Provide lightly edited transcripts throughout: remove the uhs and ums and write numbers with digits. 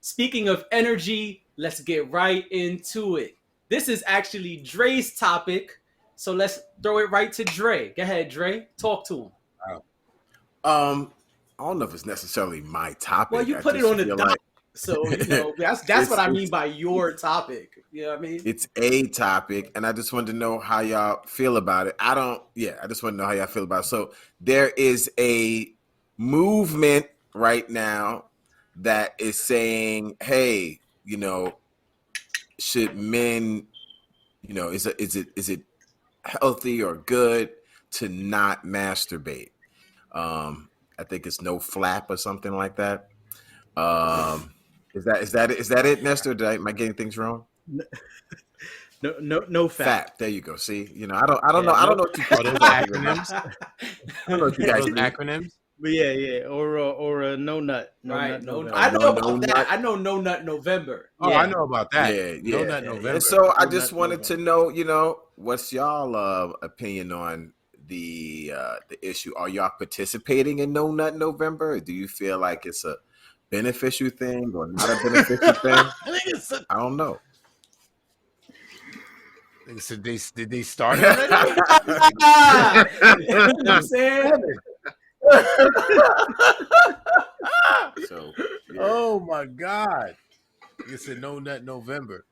speaking of energy, let's get right into it. This is actually Dre's topic, so let's throw it right to Dre. Go ahead, Dre. Talk to him. Um, I don't know if it's necessarily my Well, topic. you I put it just on the feel dot, like so that's what it's I mean it's by your topic. You know what I mean? it's a topic, and I just wanted to know how y'all feel about it. I just want to know how y'all feel about it. So there is a movement right now that is saying, hey, should men, is it healthy or good to not masturbate? I think it's no flap or something like that. Is that it, Nestor? Am I getting things wrong? No fap. Fap. There you go. See, I don't know. Yeah, I don't no. know what you Are people those call it. I acronyms? don't know what you Are guys those do. acronyms? But yeah, or a no nut, No, I know no, no about that. nut. I know no nut November. Oh, I Yeah, know about that. Yeah, No yeah. Nut And November. so I no just nut wanted to November. know, what's y'all opinion on the issue? Are y'all participating in No Nut November? Or do you feel like it's a beneficial thing or not a beneficial thing? I don't know. So did they start it already? You know what I'm saying? So yeah, Oh my God! It's a No Nut November.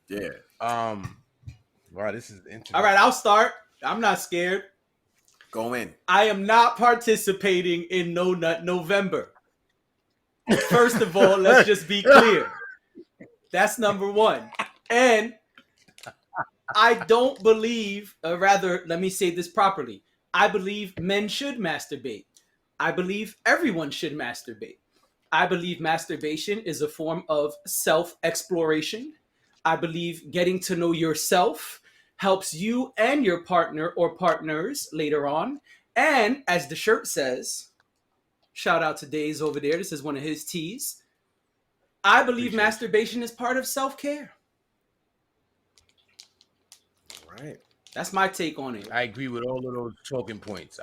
yeah. Um, wow, this is All interesting. right, I'll start. I'm not scared. Go in. I am not participating in No Nut November. First of all, let's just be clear. That's number one. And I don't believe, or rather, let me say this properly. I believe men should masturbate. I believe everyone should masturbate. I believe masturbation is a form of self exploration. I believe getting to know yourself helps you and your partner or partners later on. And as the shirt says, shout out to Days over there. This is one of his teas. I believe Appreciate you. masturbation is part of self care. Right. That's my take on it. I agree with all of those talking points.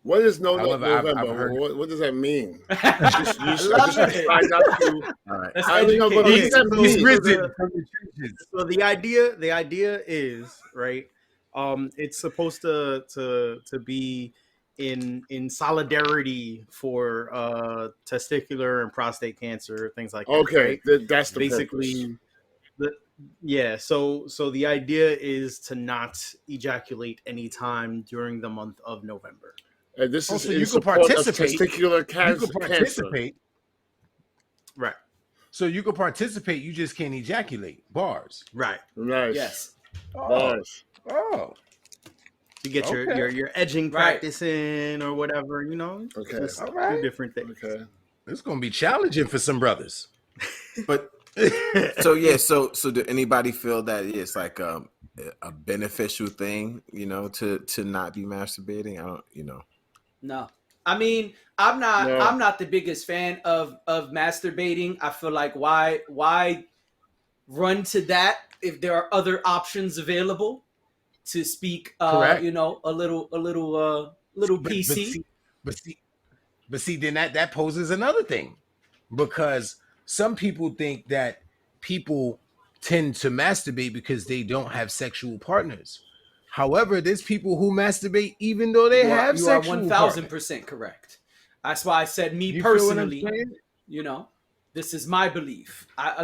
What is No Nut However, I've November? heard. What does that mean? I I love just it. try not to. All right. Let's I know, but what educate. does that He's mean? risen from the trenches. So the idea is right. It's supposed to be in solidarity for testicular and prostate cancer, things like that. Okay, Right. that's the purpose. Basically, yeah. So the idea is to not ejaculate anytime during the month of November. And this is Also, in you can support of participate. testicular You cancer. can participate. Right. So you can participate. You just can't ejaculate. Bars. Right. Nice. Yes. Oh. Nice. Oh. You get Okay. your edging Right. practice in or whatever. Okay. Just All right. do different things. Okay. It's gonna be challenging for some brothers. But so do anybody feel that it's like a beneficial thing, to not be masturbating? I don't. No. I mean, I'm not No. I'm not the biggest fan of masturbating. I feel like why run to that if there are other options available to speak Correct. a little But PC. see, then that poses another thing, because some people think that people tend to masturbate because they don't have sexual partners. However, there's people who masturbate even though they have You are sexual 1000% partners. correct. That's why I said me You feel what I'm personally, saying? this is my belief. I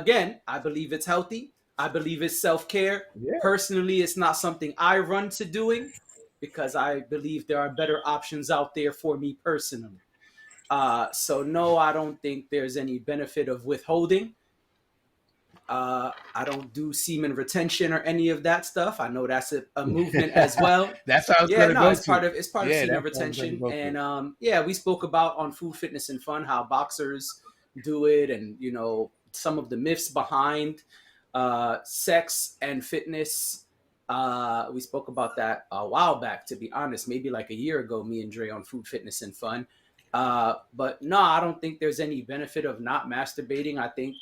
believe it's healthy. I believe it's self-care. Yeah. Personally, it's not something I run to doing because I believe there are better options out there for me personally. So no, I don't think there's any benefit of withholding. I don't do semen retention or any of that stuff. I know that's a movement as well. That's how it's Yeah, gonna no, go it's part to. of semen that's how it's gonna retention, go to. and yeah, we spoke about on Food, Fitness, and Fun how boxers do it, and some of the myths behind sex and fitness. We spoke about that a while back, to be honest, maybe like a year ago. Me and Dre on Food, Fitness, and Fun. But no, I don't think there's any benefit of not masturbating. I think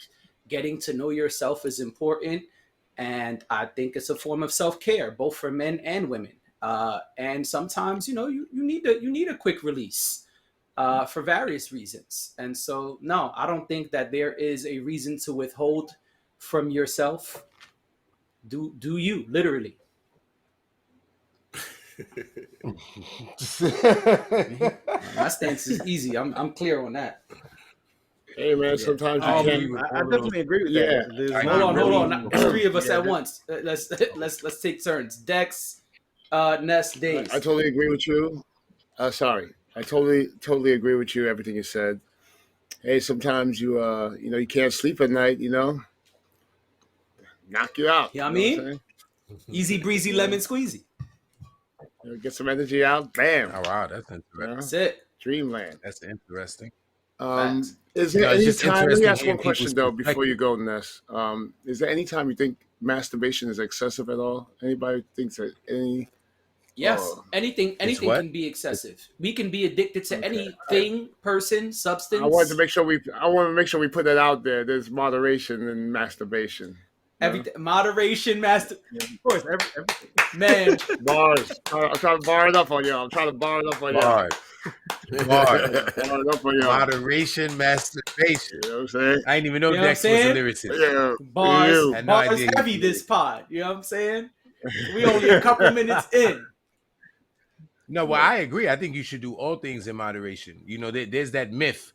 getting to know yourself is important, and I think it's a form of self-care, both for men and women. And sometimes, you need a quick release. for various reasons. And so, no, I don't think that there is a reason to withhold from yourself. Do you literally? My stance is easy. I'm clear on that. Hey man, Yeah. sometimes you I agree can. with I all of definitely agree with Yeah. that. There's I not Hold agree on. really. It's three of us Yeah, at once. Let's take turns. Dex, Ness, I Days. totally agree with you. Sorry, I totally agree with you. Everything you said. Hey, sometimes you can't sleep at night. Knock you out. You know what I You know what I'm mean? saying? Easy breezy You know, lemon squeezy. get some energy out. Bam. Oh wow, that's interesting. That's it. Dreamland. That's interesting. Facts. Is there No, it's any just time? Let me interesting ask hearing one question people's though before you perspective. go, Ness. Is there any time you think masturbation is excessive at all? Anybody thinks that any? Yes. Oh, It's Anything what? can be excessive. We can be addicted to okay. anything, person, I wanted to substance. make sure we put that out there. There's moderation in masturbation. No? Everything. Moderation, master. of course, everything. Man, Bars. I'm trying to bar it up on y'all. I'm trying to bar it up on y'all. Bars. Bars. Bar it up on y'all. Moderation, masturbation. You know what I'm saying? I didn't even you know know what I'm Dex was a saying? lyricist. Yeah. Bars, Had no bars idea. heavy this pod. You know what I'm saying? We only a couple minutes in. No, well, I agree. I think you should do all things in moderation. There's that myth.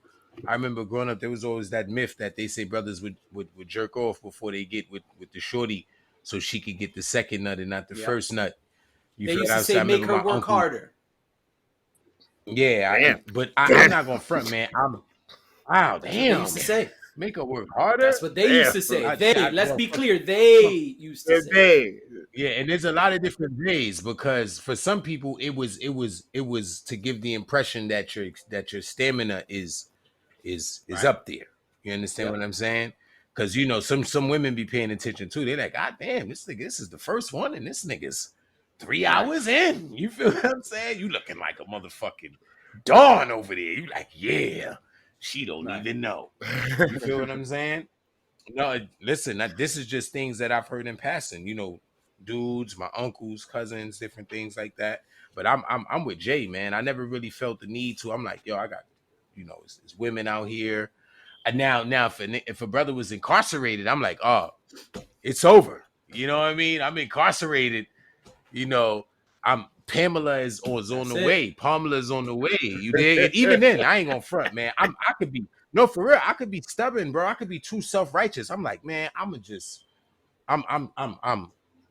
I remember growing up, there was always that myth that they say brothers would jerk off before they get with the shorty so she could get the second nut and not the Yep. first nut. You They feel used what to I'm say, saying? I make remember her my work uncle. harder. Yeah, Damn. but I'm not going to front, man. Wow, That's what they used damn. to say. Make her work harder? That's what they used to say. Let's Well, be clear, they used to say. Hey. yeah, and there's a lot of different ways because for some people it was to give the impression that your stamina is Right. up there. You understand Yep. what I'm saying? Because some women be paying attention too. They're like, God damn, this is the first one, and this nigga's 3 hours in. You feel what I'm saying? You looking like a motherfucking dawn over there. You like, yeah, she don't Right. even know. You feel what I'm saying? No, listen, this is just things that I've heard in passing. Dudes, my uncles, cousins, different things like that. But I'm with Jay, man. I never really felt the need to. I'm like, yo, I got, it's women out here. And now, if a brother was incarcerated, I'm like, oh, it's over. You know what I mean? I'm incarcerated. I'm Pamela is on That's the it. way. Pamela's on the way. You dig? And even then, I ain't gonna front, man. I could be no for real. I could be stubborn, bro. I could be too self-righteous. I'm like, man, I'm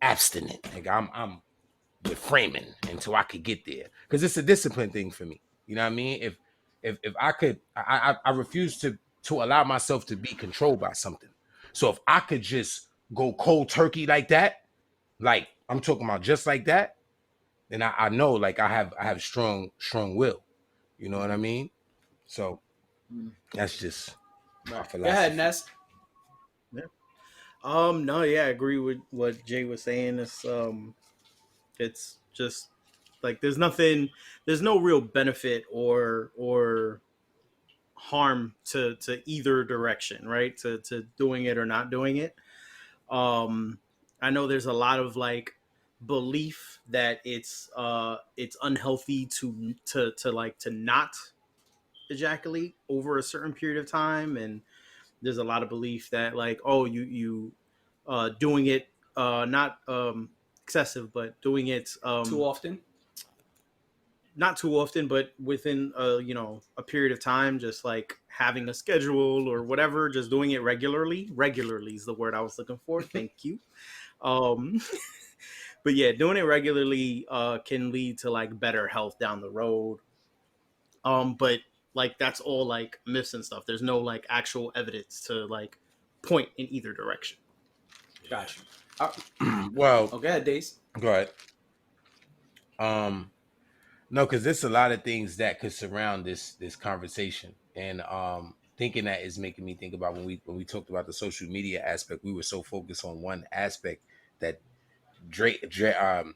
abstinent. Like I'm reframing until I could get there. Because it's a discipline thing for me. You know what I mean? If I could, I refuse to allow myself to be controlled by something. So if I could just go cold turkey like that, like I'm talking about just like that, then I know like I have strong will. You know what I mean? So that's just my Right. Go philosophy. ahead, Ness. No, yeah, I agree with what Jay was saying. It's just like there's no real benefit or harm to either direction, right? To doing it or not doing it. I know there's a lot of like belief that it's unhealthy to not ejaculate over a certain period of time, and there's a lot of belief that like, oh, you doing it not excessive, but doing it Too often. not too often, but within a period of time, just like having a schedule or whatever, just doing it regularly. Regularly is the word I was looking for. Thank you. Um, but yeah, doing it regularly can lead to like better health down the road. But like that's all like myths and stuff. There's no like actual evidence to like point in either direction. Gotcha. Well, Go ahead, Days. go ahead. No, because there's a lot of things that could surround this conversation, and thinking that is making me think about when we talked about the social media aspect. We were so focused on one aspect that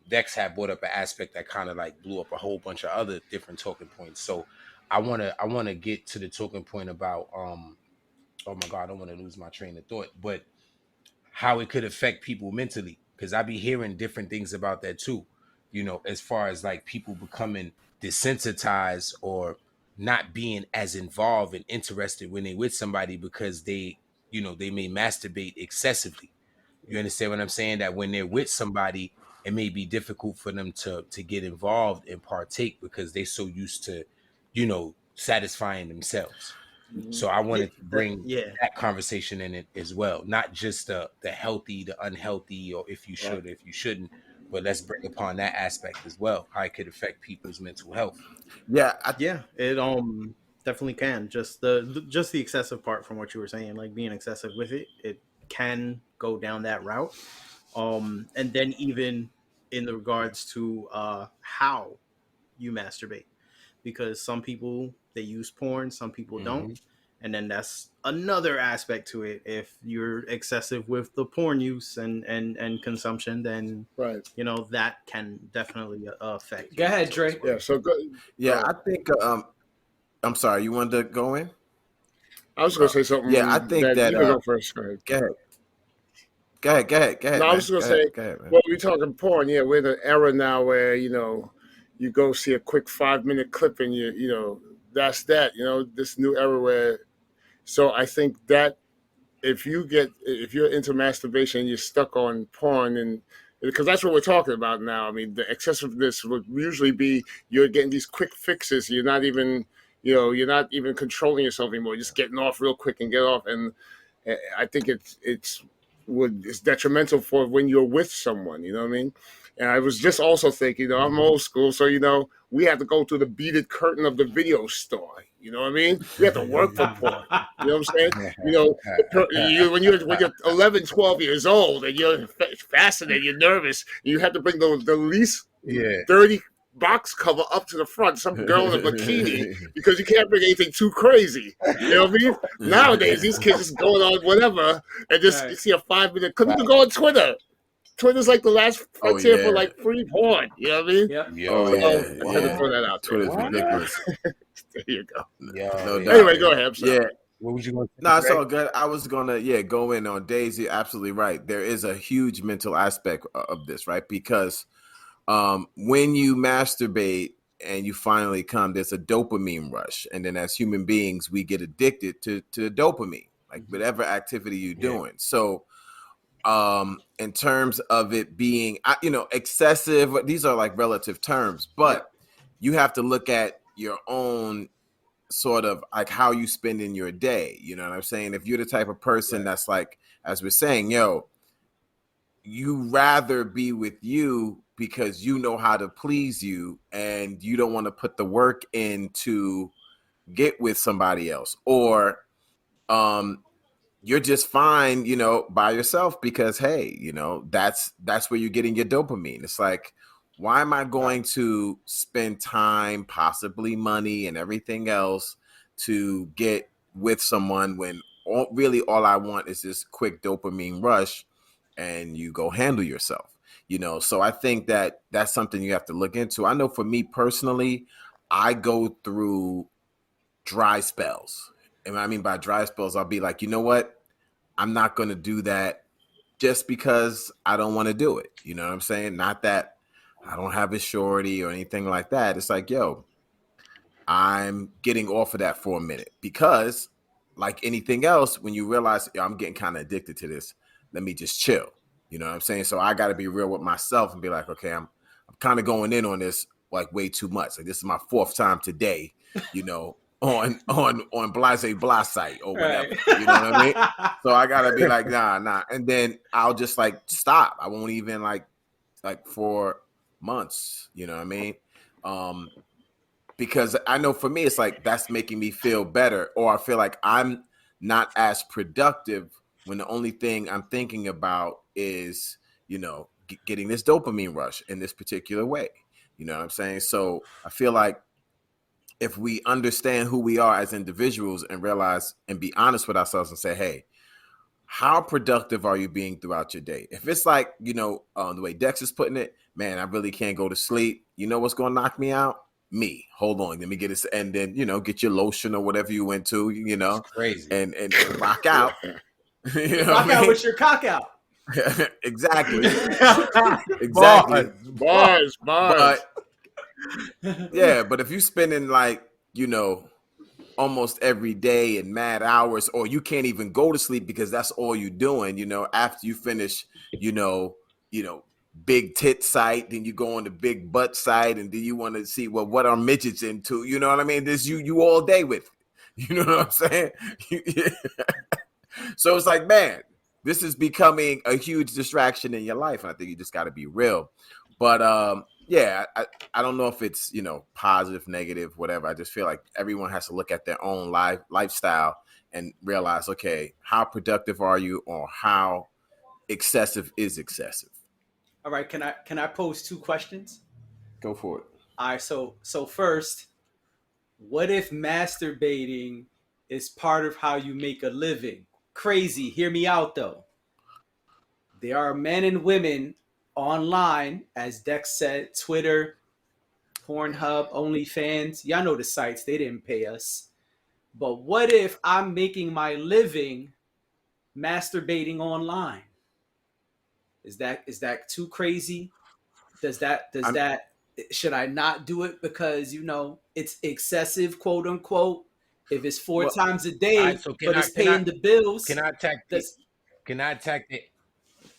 Dex had brought up an aspect that kind of like blew up a whole bunch of other different talking points. So I wanna get to the talking point about oh my god, I don't want to lose my train of thought, but how it could affect people mentally, because I be hearing different things about that too. As far as like people becoming desensitized or not being as involved and interested when they with somebody because they may masturbate excessively. You understand what I'm saying? That when they're with somebody, it may be difficult for them to get involved and partake because they're so used to, satisfying themselves. So I wanted to bring Yeah. that conversation in it as well, not just the healthy, the unhealthy, or if you should or if you shouldn't, but let's bring upon that aspect as well, how it could affect people's mental health. Yeah, Yeah, it definitely can. Just the excessive part from what you were saying, like being excessive with it, it can go down that route. And then even in the regards to how you masturbate, because some people they use porn, some people don't. Mhm. And then that's another aspect to it. If you're excessive with the porn use and consumption, then Right. that can definitely affect. Go your ahead, mental as Dre. well. Yeah. So good. yeah. I think. I'm sorry. You wanted to go in? I was going to say something Yeah, I think that that. you can go first. Go ahead. Go ahead. Go ahead. Go ahead. Go ahead, No, I man. was going Go to ahead. say, Go ahead, man. well, we're talking porn. Yeah, we're in an era now where you go see a quick 5-minute clip and that's that. This new era where. So I think that if you're into masturbation, you're stuck on porn, and because that's what we're talking about now. I mean, the excessiveness would usually be you're getting these quick fixes. You're not even controlling yourself anymore. You're just getting off real quick and get off. And I think it's detrimental for when you're with someone. You know what I mean? And I was just also thinking, I'm old school, so we have to go through the beaded curtain of the video store. You know what I mean? We have to work for porn. You know what I'm saying? When you're 11, 12 years old and you're fascinated, you're nervous, you have to bring the least Yeah. dirty box cover up to the front, some girl in a bikini, because you can't bring anything too crazy. You know what I mean? Nowadays, these kids just going on whatever and just Right. you see a 5-minute clip. You can go on Twitter. Twitter's like the last frontier for like free porn. You know what I mean? Yep. Oh So yeah, I had to throw that out there. Twitter's ridiculous. There you go. No doubt. Anyway, go ahead. I'm sorry. Yeah. What would you want to No, it's say? all good. I was gonna, go in on Daisy. You're absolutely right. There is a huge mental aspect of this, right? Because when you masturbate and you finally come, there's a dopamine rush, and then as human beings, we get addicted to dopamine, like whatever activity you're doing. So, in terms of it being, excessive, these are like relative terms, but you have to look at your own sort of like how you spend in your day. You know what I'm saying? If you're the type of person that's like, as we're saying, you rather be with you because you know how to please you and you don't want to put the work in to get with somebody else, or you're just fine, by yourself because hey, that's where you're getting your dopamine. It's like, why am I going to spend time, possibly money and everything else to get with someone when really all I want is this quick dopamine rush, and you go handle yourself, So I think that that's something you have to look into. I know for me personally, I go through dry spells. And what I mean by dry spells, I'll be like, you know what? I'm not going to do that just because I don't want to do it. You know what I'm saying? Not that I don't have a shorty or anything like that. It's like, I'm getting off of that for a minute because, like anything else, when you realize I'm getting kind of addicted to this, let me just chill. You know what I'm saying? So I got to be real with myself and be like, okay, I'm kind of going in on this like way too much. Like this is my 4th time today, on Blase Blah site or whatever. Right. You know what I mean? So I gotta be like, nah. And then I'll just like stop. I won't even like for months, you know what I mean? Because I know for me, it's like that's making me feel better, or I feel like I'm not as productive when the only thing I'm thinking about is, getting this dopamine rush in this particular way. You know what I'm saying? So I feel like if we understand who we are as individuals and realize and be honest with ourselves and say, hey, how productive are you being throughout your day? If it's like, the way Dex is putting it, man, I really can't go to sleep. You know what's going to knock me out? Me. Hold on. Let me get this. And then, get your lotion or whatever you went to, It's crazy. and rock out. Rock out with your cock out. Exactly. Exactly. Bars. But yeah, but if you spending like, almost every day in mad hours, or you can't even go to sleep because that's all you're doing, after you finish, big tit site, then you go on the big butt site, and then you want to see, well, what are midgets into? You know what I mean? There's you all day with it. You know what I'm saying? So it's like, man, this is becoming a huge distraction in your life. And I think you just got to be real. But yeah, I don't know if it's, positive, negative, whatever. I just feel like everyone has to look at their own lifestyle and realize, okay, how productive are you, or how excessive is excessive? All right, can I pose 2 questions? Go for it. All right, so first, what if masturbating is part of how you make a living? Crazy. Hear me out though. There are men and women online, as Dex said, Twitter, Pornhub, OnlyFans. Y'all know the sites. They didn't pay us. But what if I'm making my living masturbating online? Is that too crazy? Should I not do it because it's excessive, quote unquote? If it's 4 times a day, right, so but it's paying the bills. Can I attack this? Can I attack it?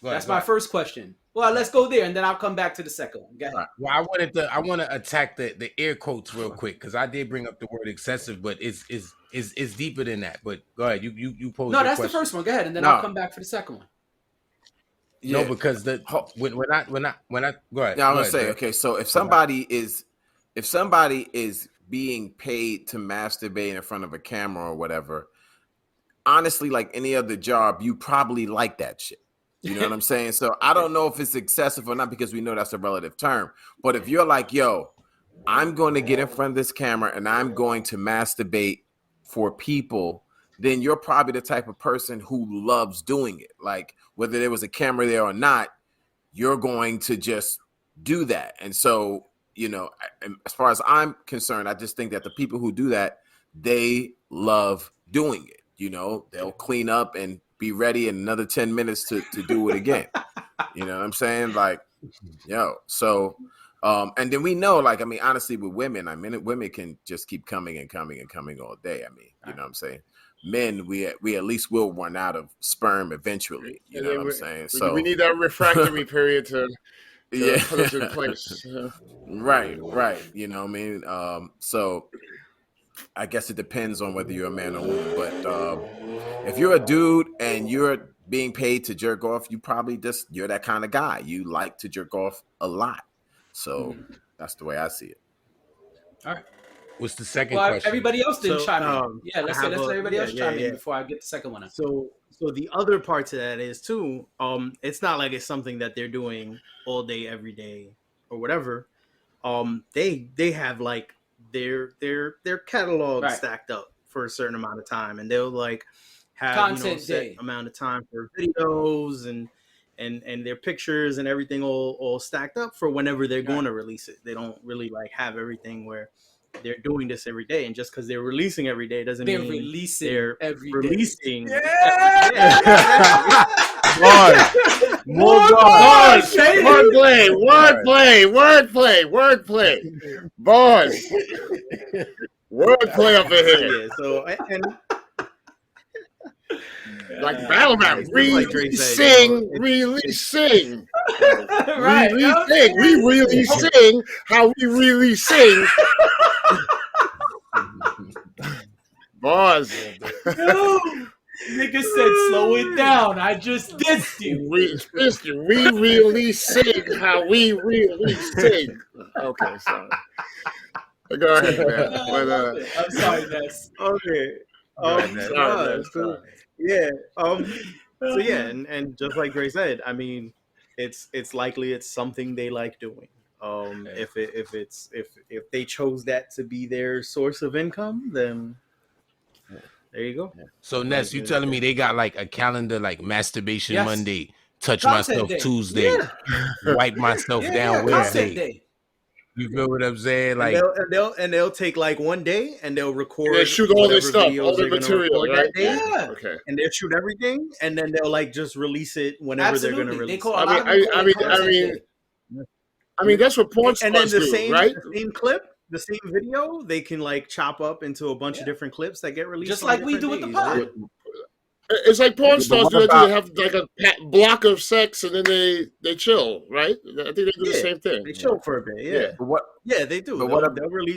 That's my first question. Well, let's go there, and then I'll come back to the second one. Go ahead. Well, I want to attack the air quotes real quick, because I did bring up the word excessive, but it's deeper than that. But go ahead, you pose. No, that's the first one. Go ahead, and then I'll come back for the second one. Yeah. No, because when I go ahead. Yeah, I'm gonna say, okay, so if somebody is being paid to masturbate in front of a camera or whatever, honestly, like any other job, you probably like that shit. You know what I'm saying? So I don't know if it's excessive or not, because we know that's a relative term. But if you're like, yo, I'm going to get in front of this camera and I'm going to masturbate for people, then you're probably the type of person who loves doing it. Like, whether there was a camera there or not, you're going to just do that. And so, as far as I'm concerned, I just think that the people who do that, they love doing it. They'll clean up and be ready in another 10 minutes to do it again. You know what I'm saying? Like, so, and then we know, like, I mean, honestly, with women, women can just keep coming and coming and coming all day. I mean, you know what I'm saying? Men, we at least will run out of sperm eventually. You know what I'm saying? So we need that refractory period to put us in place. Right. You know what I mean? So I guess it depends on whether you're a man or woman. But if you're a dude and you're being paid to jerk off, you're that kind of guy. You like to jerk off a lot. So that's the way I see it. All right. What's the second question? Everybody else didn't chime in. Yeah, let's let everybody else chime in before I get the second one up. So the other part to that is too, it's not like it's something that they're doing all day, every day, or whatever. They have like their catalog stacked up for a certain amount of time, and they'll like have content set amount of time for videos and their pictures and everything all stacked up for whenever they're going to release it. They don't really like have everything where they're doing this every day, and just because they're releasing every day doesn't mean they're releasing. Wordplay. Boys. Wordplay up in here. Yeah, so and like battle rap, releasing. We really sing how we really sing. Boys. Nigga said, slow it down. I just dissed you. We really sing how we really sing. Okay, sorry. Go ahead, man. I'm sorry, Ness. Okay. Yeah. So yeah, and just like Gray said, I mean, it's likely it's something they like doing. If they chose that to be their source of income, then there you go. So Ness, you telling me they got like a calendar, like Masturbation Monday, Touch Content Myself day. Tuesday, Wipe Myself Down Wednesday. Day. You feel what I'm saying? Like, and they'll take like one day and they'll record. They shoot all this stuff, all the material, right? Yeah. Okay. And they'll shoot everything, and then they'll like just release it whenever they're going to release. They call I mean, that's what porn stars do, right? The same clip the same video, they can like chop up into a bunch of different clips that get released Just on like we different do with the days. pod. It's like porn but stars what do. They about- have like a block of sex and then they chill, right? I think they do the Yeah, same thing. They chill for a bit. Yeah, But what? yeah, they do. But what?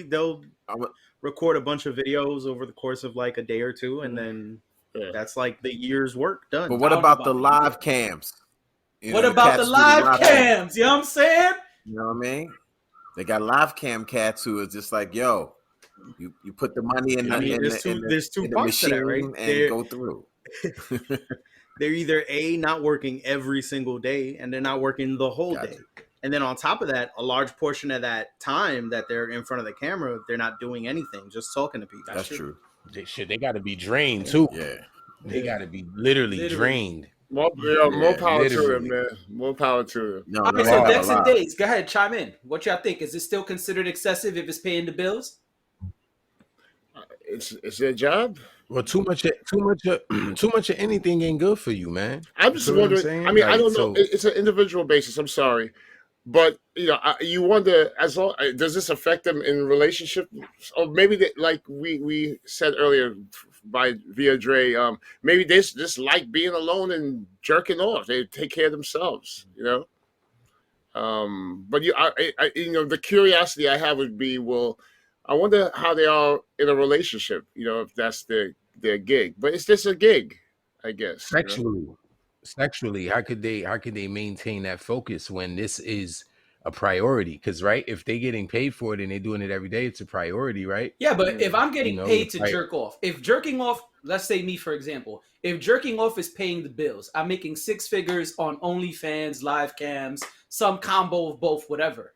They'll I'm- record a bunch of videos over the course of like a day or two, and then Yeah. that's like the year's work done. But what I don't about know the about live cams? You What know, about the cats do live cams? You know what I'm saying? You know what I mean? They got live cam cats who is just like, yo, you put the money in the, I mean, in there's the, in two the, there's two in the parts to that, right? machine and go through. They're either not working every single day, and they're not working the whole Gotcha. day. And then on top of that, a large portion of that time that they're in front of the camera, they're not doing anything, just talking to people. That's true. They got to be drained too. Yeah. They got to be literally drained. More power to literally. them, man. More power to them. No, All no, right, so no, Dex and alive. Days, go ahead, chime in. What y'all think? Is it still considered excessive if it's paying the bills? It's their job. Well, too much of anything ain't good for you, man. I'm just You feel what I'm wondering. saying? I mean, I Like, don't know. so- It's an individual basis. I'm sorry, but you wonder as long does this affect them in relationship, or maybe they, like we said earlier via Dre. Maybe they just like being alone and jerking off. They take care of themselves, But the curiosity I have would be, well, I wonder how they are in a relationship. If that's their gig, but it's just a gig, I guess. Sexually, how could they maintain that focus when this is a priority? Because right, if they're getting paid for it and they're doing it every day, it's a priority, right? Yeah, but if I'm getting paid to right. jerk off, if jerking off, let's say me, for example, if jerking off is paying the bills, I'm making 6 figures on OnlyFans, live cams, some combo of both, whatever.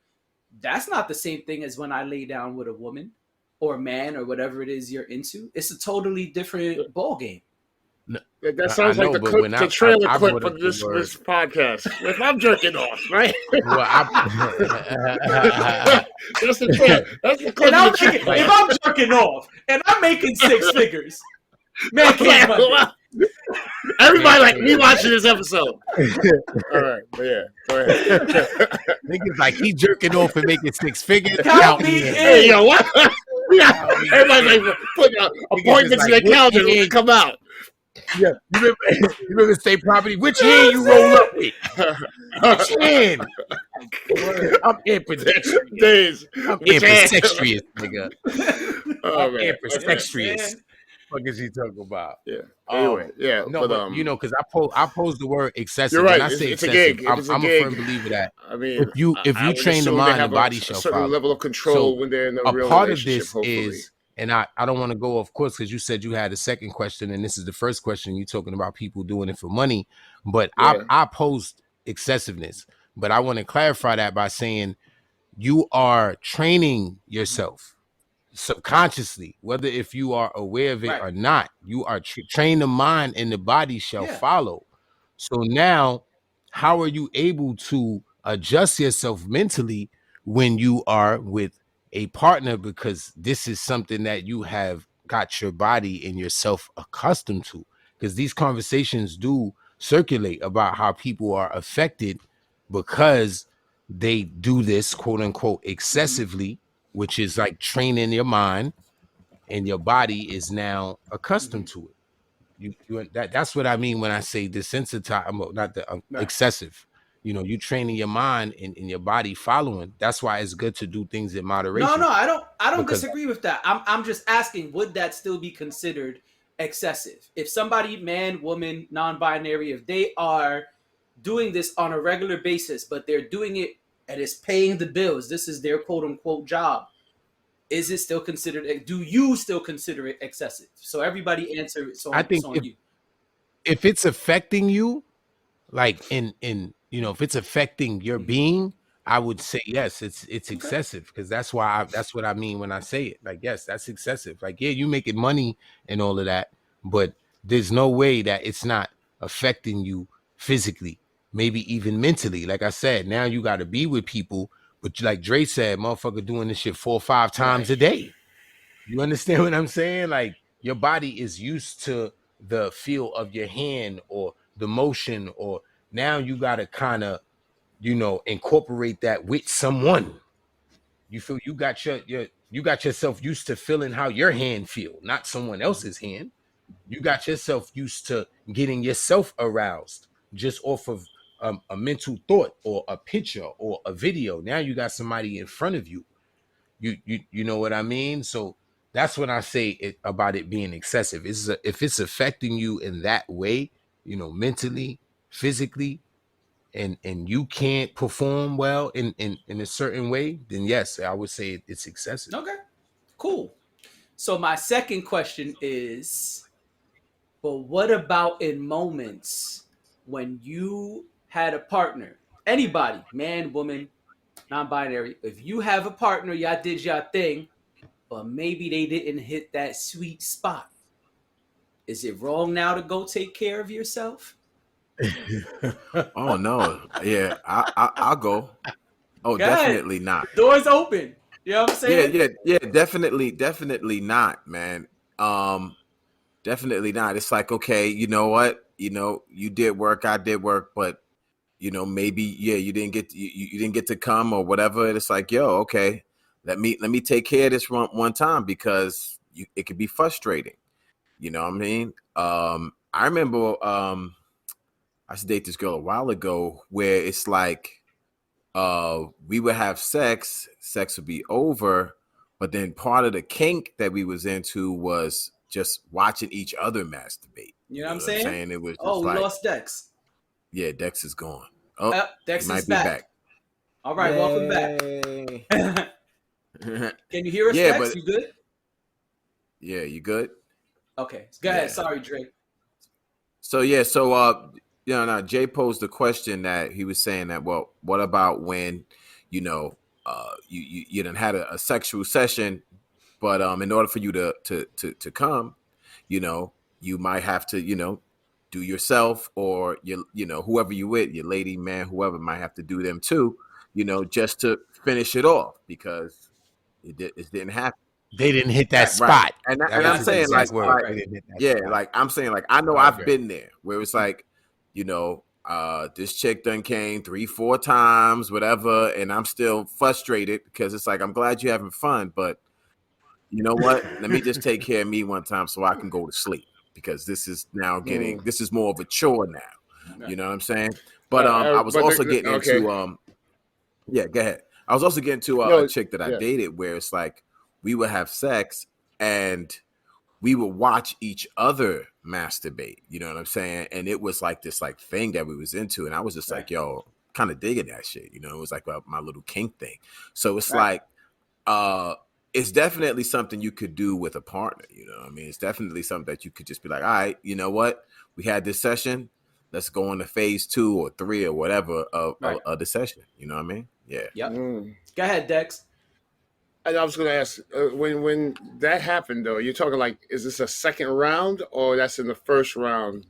That's not the same thing as when I lay down with a woman or a man or whatever it is you're into. It's a totally different ball game. That sounds I know, like but the when trailer I clip brought for up this the word- podcast. If I'm jerking off, right? Well, That's the clip. That's the clip. And I'm of the making, if I'm jerking off and I'm making 6 figures, man, can't Monday. Everybody like me watching this episode. All right, but yeah, go ahead. niggas like he jerking off and making 6 figures. Count me in. Hey, yo, what? Everybody like putting appointments in their calendar when they come out. Yeah, you remember state property? Which hand you roll up with? Which hand? I'm ambidextrous. Days. I'm Which hand? ambidextrous, nigga. Oh, I'm man. ambidextrous. What is he talking about? Yeah. Anyway, yeah. No, but because I posed the word excessive. You're right. When I say It's a excessive, gig. If it's a I'm gig, a firm believer that I mean, if you I would train the assume they mind, the have body a shall certain follow. level of control So, when they're in a real part of relationship. this Hopefully, is, and I don't want to go off course because you said you had a second question, and this is the first question. You're talking about people doing it for money, but Yeah. I posed excessiveness, but I want to clarify that by saying you are training yourself subconsciously, whether if you are aware of it Right. or not. You are train the mind and the body shall Yeah. follow. So now, how are you able to adjust yourself mentally when you are with a partner? Because this is something that you have got your body and yourself accustomed to. Because these conversations do circulate about how people are affected because they do this quote unquote excessively, which is like training your mind, and your body is now accustomed to it. That's what I mean when I say desensitize, not the Right. excessive. You training your mind and your body following. That's why it's good to do things in moderation. No, I don't Because- disagree with that. I'm just asking, would that still be considered excessive? If somebody, man, woman, non-binary, if they are doing this on a regular basis, but they're doing it and it's paying the bills, this is their quote unquote job, is it still considered, do you still consider it excessive? So everybody answer it. So I think on you. if it's affecting you, like if it's affecting your being, I would say yes, it's excessive, because that's what I mean when I say it. Like, yes, that's excessive. Like, yeah, you making money and all of that, but there's no way that it's not affecting you physically, maybe even mentally. Like I said, now you got to be with people, but like Dre said, motherfucker doing this shit 4 or 5 times a day. You understand what I'm saying? Like, your body is used to the feel of your hand or the motion, or now you got to kind of, incorporate that with someone. You feel you got your You got yourself used to feeling how your hand feel, not someone else's hand. You got yourself used to getting yourself aroused just off of a mental thought or a picture or a video. Now you got somebody in front of you. You know what I mean? So that's when I say it about it being excessive. If it's affecting you in that way, you know, mentally, physically, and you can't perform well in a certain way, then yes, I would say it's excessive. Okay, cool. So my second question is, but what about in moments when you had a partner, anybody, man, woman, non-binary, if you have a partner, y'all did y'all thing, but maybe they didn't hit that sweet spot. Is it wrong now to go take care of yourself? Oh no, yeah, I'll go. Oh, Go ahead. definitely not. Doors open. You know what I'm saying? Yeah, definitely not, man. Definitely not. It's like, okay, you know what? You know, you did work, I did work, but you know, maybe you didn't get you didn't get to come or whatever. And it's like, yo, okay, let me take care of this one time because it could be frustrating. You know what I mean? I remember I used to date this girl a while ago where it's like we would have sex would be over, but then part of the kink that we was into was just watching each other masturbate. You know what I'm saying? It was just we like, lost Dex. yeah, Dex is gone. Oh, Dex he might is be back. All right, welcome back. Can you hear us, Yeah, Dex? but You good? yeah, you good? Okay, go ahead. Sorry, Drake. So now Jay posed the question that he was saying that, well, what about when, you know, you done had a sexual session, but in order for you to come, you know, you might have to, you know, do yourself or you know, whoever you with, your lady, man, whoever might have to do them too, you know, just to finish it off because it didn't happen. They didn't hit that Right. spot. And That I'm was the saying exact like, word. right. They didn't hit that yeah, spot. like I'm saying like I know Okay. I've been there where it's like, you know, this chick done came 3-4 times, whatever, and I'm still frustrated because it's like I'm glad you're having fun, but you know what? Let me just take care of me one time so I can go to sleep because this is now getting this is more of a chore now. You know what I'm saying? But I was also getting into yeah, go ahead. I was also getting to a chick that I dated where it's like we would have sex and we would watch each other masturbate. You know what I'm saying? And it was like this like thing that we was into, and I was just like, yo, kind of digging that shit. You know, it was like my little kink thing. So it's like, it's definitely something you could do with a partner. You know what I mean? It's definitely something that you could just be like, all right, you know what? We had this session. Let's go on to phase 2 or 3 or whatever of the session. You know what I mean? Yeah. Yep. Go ahead, Dex. And I was going to ask, when that happened, though, you're talking like, is this a second round or that's in the first round?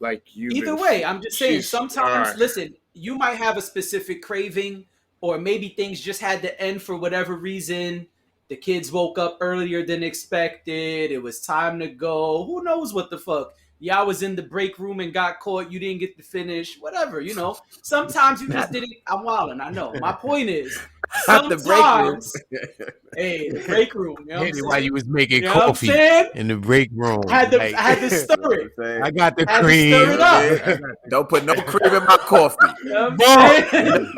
Like you. Either way, I'm just saying. Sometimes, listen, you might have a specific craving, or maybe things just had to end for whatever reason. The kids woke up earlier than expected. It was time to go. Who knows what the fuck? Y'all was in the break room and got caught. You didn't get to finish. Whatever, you know. Sometimes you just didn't. I'm wilding. I know. My point is, sometimes, hey, the break room. You know what I'm saying? While you was making You know what I'm coffee saying? in the break room. I had to stir it. I got the I had to cream. stir it up. Don't put no cream in my coffee. You know what I'm saying?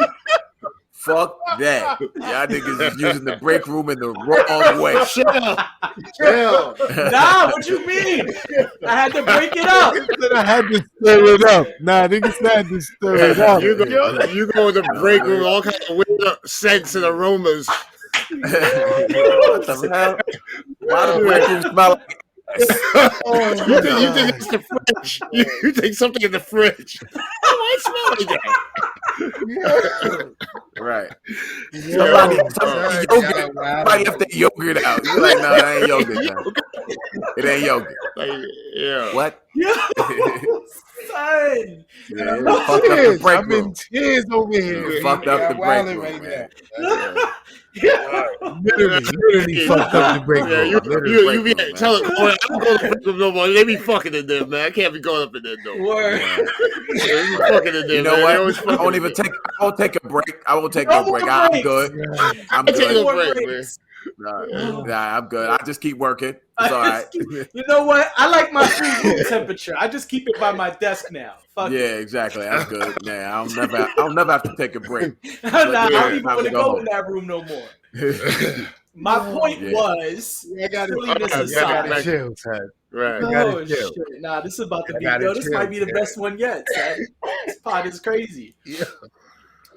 Fuck that. Y'all niggas is using the break room in the wrong way. Shut up. Hell. Nah, what you mean? I had to break it up. I had to stir it up. Nah, niggas had to stir it up. You go in the break room, all kinds of weird scents and aromas. What the hell? Why the break room smell like you think it's the fridge? You think something in the fridge? Oh, I smell like that. Right. Somebody left their yogurt out. You're like, no, that ain't yogurt. Man. It ain't yogurt. Yeah. What? Son. Yeah, fucked up the break I'm in room. tears over here. Fucked up the break room, right man. Literally fucked up the break room. You be telling boy, I don't go to the break room no more. They be fucking in there, man. I can't be going up in there no more. Word. They be fucking in there. You know man. what? I won't take a break. I won't take no break. I'm good. I'm Take good. a break, man. Nah, I'm good. I just keep working. It's all right. You know what? I like my food room temperature. I just keep it by my desk now. Fuck Yeah, it. exactly. That's good. Nah, I'll never have to take a break. Nah, I don't even Time want to to go go home. in that room no more. My point Yeah. was, I gotta, silliness I aside. gotta chill, son. Right. I gotta Oh chill. shit! Nah, this is about to I be. gotta Yo, this might chill, be the yeah. best one yet, son. This pod is crazy. Yeah.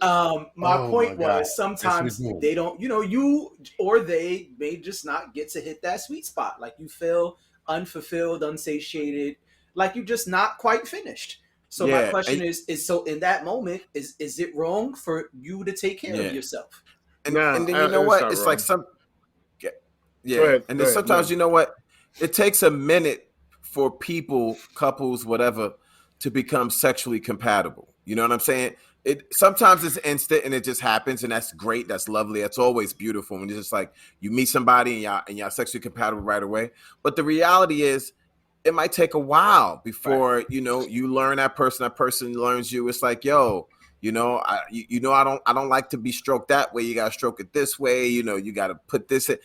My Oh point my God. was sometimes Yes, we do. they don't, you or they may just not get to hit that sweet spot. Like you feel unfulfilled, unsatiated, like you're just not quite finished. So my Yeah, question and- is so in that moment, is it wrong for you to take care Yeah. of yourself? and Nah, then you know it's what? not It's wrong. like some. Go Yeah, ahead, and go then ahead, sometimes man. you know what? It takes a minute for people, couples, whatever, to become sexually compatible. You know what I'm saying? It sometimes it's instant and it just happens, and that's great. That's lovely. That's always beautiful when it's just like you meet somebody and y'all sexually compatible right away. But the reality is, it might take a while before you learn that person learns you. It's like, yo, I don't like to be stroked that way. You gotta stroke it this way. You gotta put this in.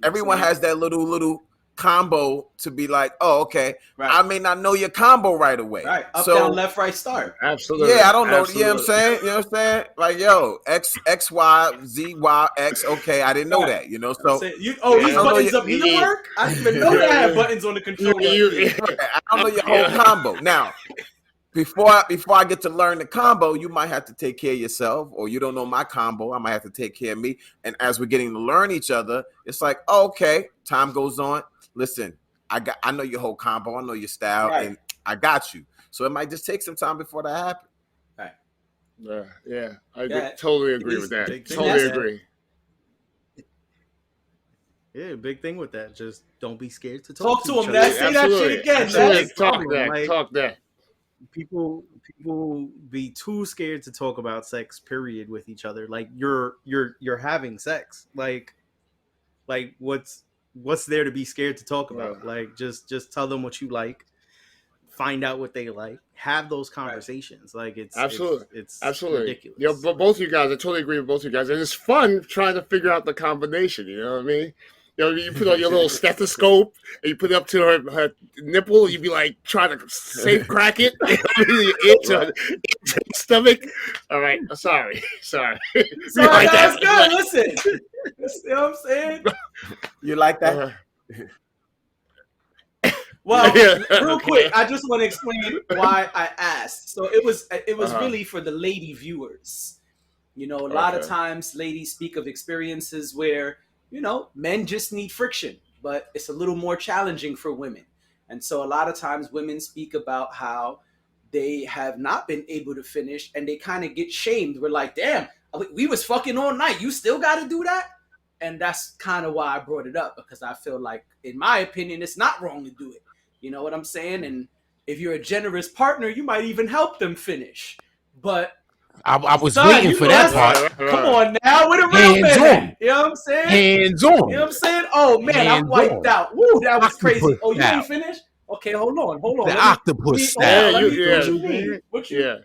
Everyone has that little combo to be like, oh, okay. Right. I may not know your combo right away. Right. Up, So down, left, right, start. Absolutely. yeah, I don't know. Absolutely. You know what I'm saying? You know what I'm saying? Like, yo, X, Y, Z, Y, X. Okay, I didn't know Right. that. So These Yeah. buttons I don't know up you here need- work? I didn't even know they had buttons on the controller. up here. I don't know your whole combo. Now, before I get to learn the combo, you might have to take care of yourself, or you don't know my combo. I might have to take care of me. And as we're getting to learn each other, it's like, oh, okay, time goes on. Listen, I know your whole combo. I know your style, Right. and I got you. So it might just take some time before that happens. Yeah, I Yeah. totally agree with that. Big thing Totally with that. agree. Yeah, big thing with that. Just don't be scared to talk Talk to each him, other. Ness. Say that shit again, Absolutely. Ness. Talk that. Like- Talk that. People be too scared to talk about sex, period, with each other. Like you're having sex. Like what's there to be scared to talk about? Yeah. Like just tell them what you like, find out what they like, have those conversations. Like it's Absolutely. it's Absolutely. ridiculous. Yeah, but both you guys, I totally agree with both you guys. And it's fun trying to figure out the combination, you know what I mean? You put on your little stethoscope and you put it up to her nipple, you'd be like trying to safe crack it into her stomach. All right. Sorry. So Like that's that. good. Listen. You see what I'm saying? You like that? Well, Yeah. real quick, I just want to explain why I asked. So it was Uh-huh. really for the lady viewers. A lot of Okay. times ladies speak of experiences where, men just need friction, but it's a little more challenging for women. And so a lot of times women speak about how they have not been able to finish and they kind of get shamed. We're like, damn, we was fucking all night. You still got to do that? And that's kind of why I brought it up, because I feel like, in my opinion, it's not wrong to do it. You know what I'm saying? And if you're a generous partner, you might even help them finish. But I was son, waiting you for know that that's- part. come on now, where the real Hands men on. at? You know what I'm saying? Hands on. You know what I'm saying? Oh man, I'm Hands wiped on. out. Woo, that was crazy. Octopus Oh, you style. ain't finished? Okay, hold on. The Let me- octopus Yeah, style. What yeah. you mean? Yeah.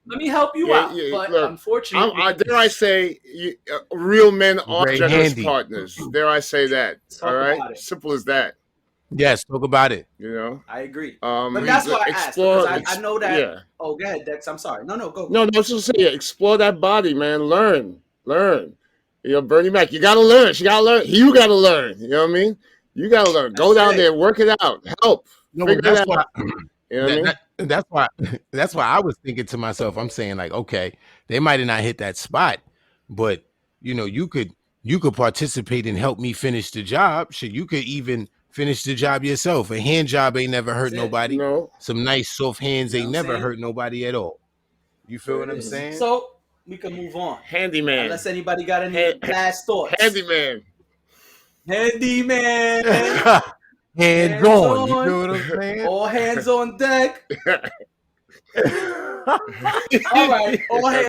Let me help you Yeah, out. yeah, But look, unfortunately, dare I say, real men are Very generous handy. partners. Dare I say that? Talk All right, about it. simple as that. Yes, talk about it. You know. I agree. But But that's why I asked, because I know that. Yeah. Oh, go ahead, Dex. I'm sorry. No, go. No, just say it. Explore that body, man. Learn. Bernie Mac, you gotta learn. She gotta learn. You gotta learn. You know what I mean? You gotta learn. Go That's down it. there, work it out, help. No, Figure that's it why. out. You know what I mean? That's why I was thinking to myself. I'm saying like, okay, they might have not hit that spot, but you could participate and help me finish the job. Shit, you could even finish the job yourself. A hand job ain't never hurt That's it. nobody. No. Some nice soft hands You know ain't what I'm never saying? hurt nobody at all. You feel what I'm saying? So we can move on. Handyman. Unless anybody got any last thoughts. Handyman. Handyman. Hands on. You feel what I'm saying? All hands on deck. All right. All hands